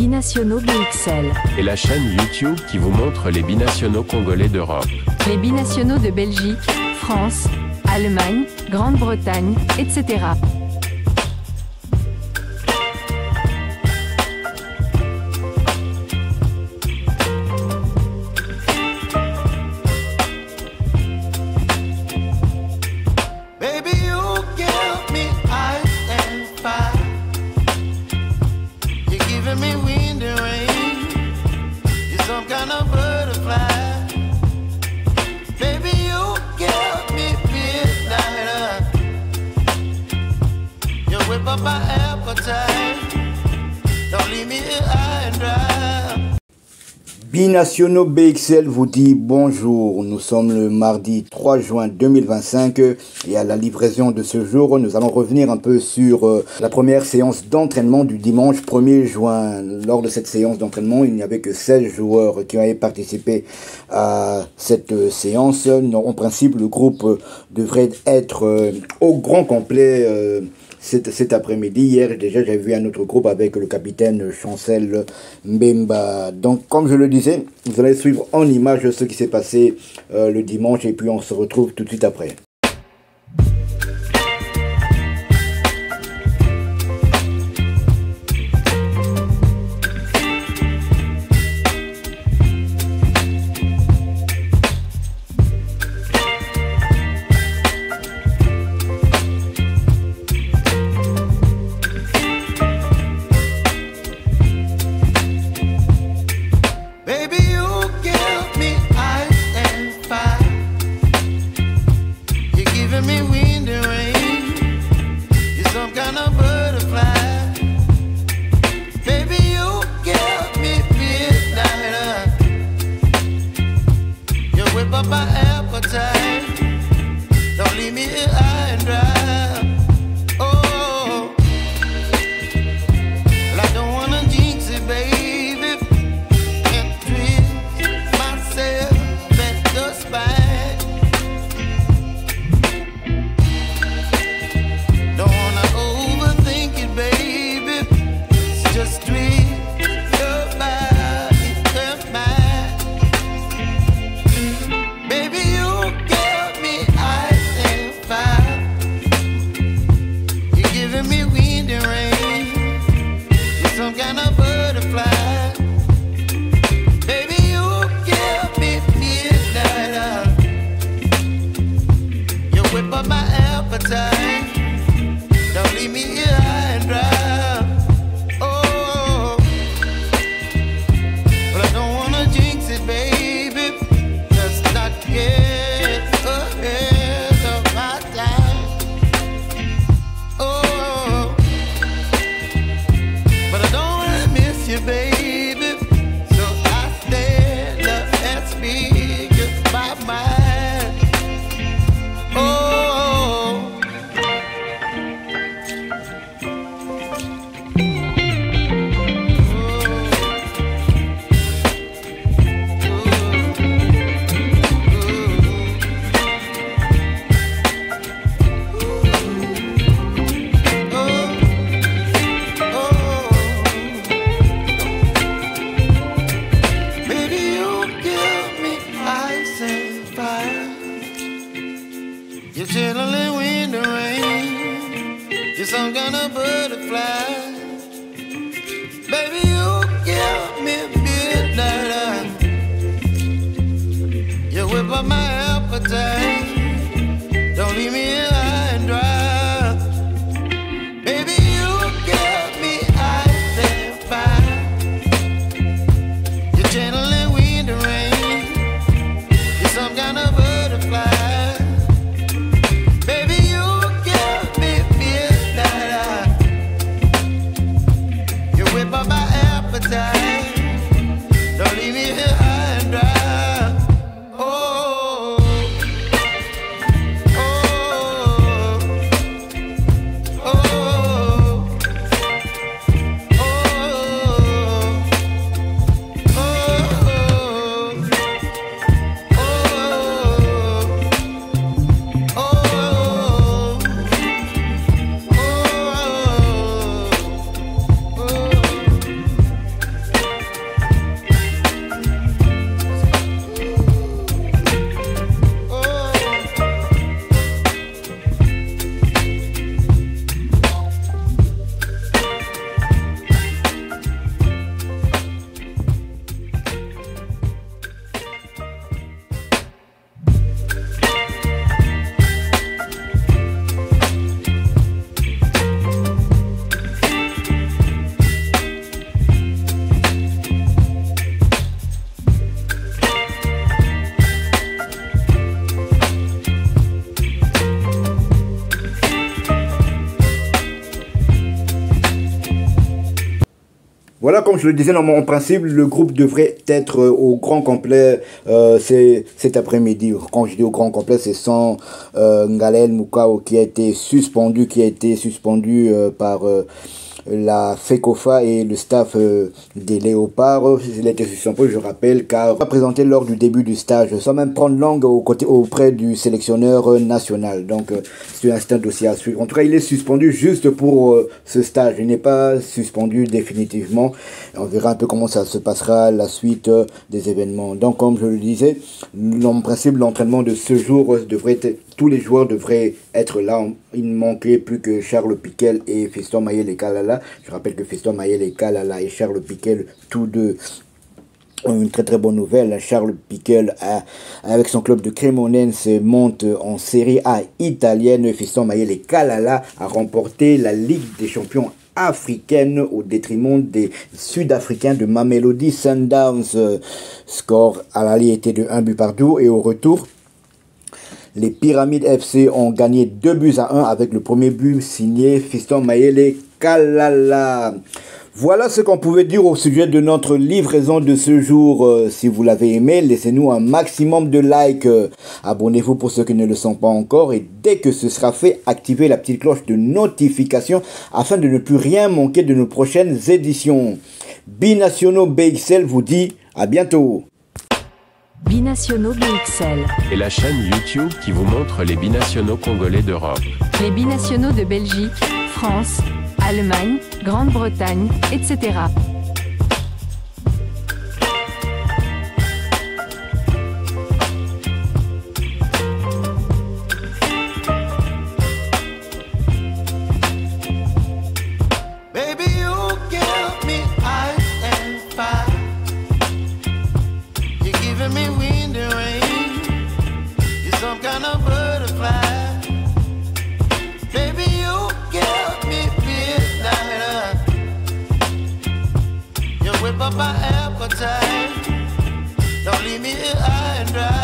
Binationaux BXL. Et la chaîne YouTube qui vous montre les binationaux congolais d'Europe. Les binationaux de Belgique, France, Allemagne, Grande-Bretagne, etc. Binationaux BXL vous dit bonjour. Nous sommes le mardi 3 juin 2025 et à la livraison de ce jour, nous allons revenir un peu sur la première séance d'entraînement du dimanche 1er juin. Lors de cette séance d'entraînement, il n'y avait que 16 joueurs qui avaient participé à cette séance. En principe, le groupe devrait être au grand complet cet après-midi. Hier, déjà, j'ai vu un autre groupe avec le capitaine Chancel Mbemba. Donc, comme je le disais, vous allez suivre en image ce qui s'est passé le dimanche et puis on se retrouve tout de suite après. Voilà, comme je le disais, en principe, le groupe devrait être au grand complet cet après-midi. Quand je dis au grand complet, c'est sans Ngalel Moukao qui a été suspendu, par la FECOFA et le staff des Léopards. Il a été suspendu, je rappelle, car il a présenté lors du début du stage, sans même prendre langue auprès du sélectionneur national. Donc, c'est un dossier à suivre. En tout cas, il est suspendu juste pour ce stage. Il n'est pas suspendu définitivement. On verra un peu comment ça se passera la suite des événements. Donc, comme je le disais, en principe, l'entraînement de ce jour devrait être... Tous les joueurs devraient être là. Il ne manquait plus que Charles Piquel et Fiston Mayele Kalala. Je rappelle que Fiston Mayele Kalala et Charles Piquel, tous deux, ont une très très bonne nouvelle. Charles Piquel, avec son club de Cremonense, monte en Série A italienne. Fiston Mayele Kalala a remporté la Ligue des champions africaine au détriment des Sud-Africains de Mamelodi Sundowns. Score à l'aller était de 1-2 et au retour, les Pyramides FC ont gagné 2-1 avec le premier but signé Fiston Mayele Kalala. Voilà ce qu'on pouvait dire au sujet de notre livraison de ce jour. Si vous l'avez aimé, laissez-nous un maximum de likes. Abonnez-vous pour ceux qui ne le sont pas encore. Et dès que ce sera fait, activez la petite cloche de notification afin de ne plus rien manquer de nos prochaines éditions. Binationaux BXL vous dit à bientôt. Binationaux BXL. Et la chaîne YouTube qui vous montre les binationaux congolais d'Europe. Les binationaux de Belgique, France, Allemagne, Grande-Bretagne, etc. My appetite, don't leave me here high and dry.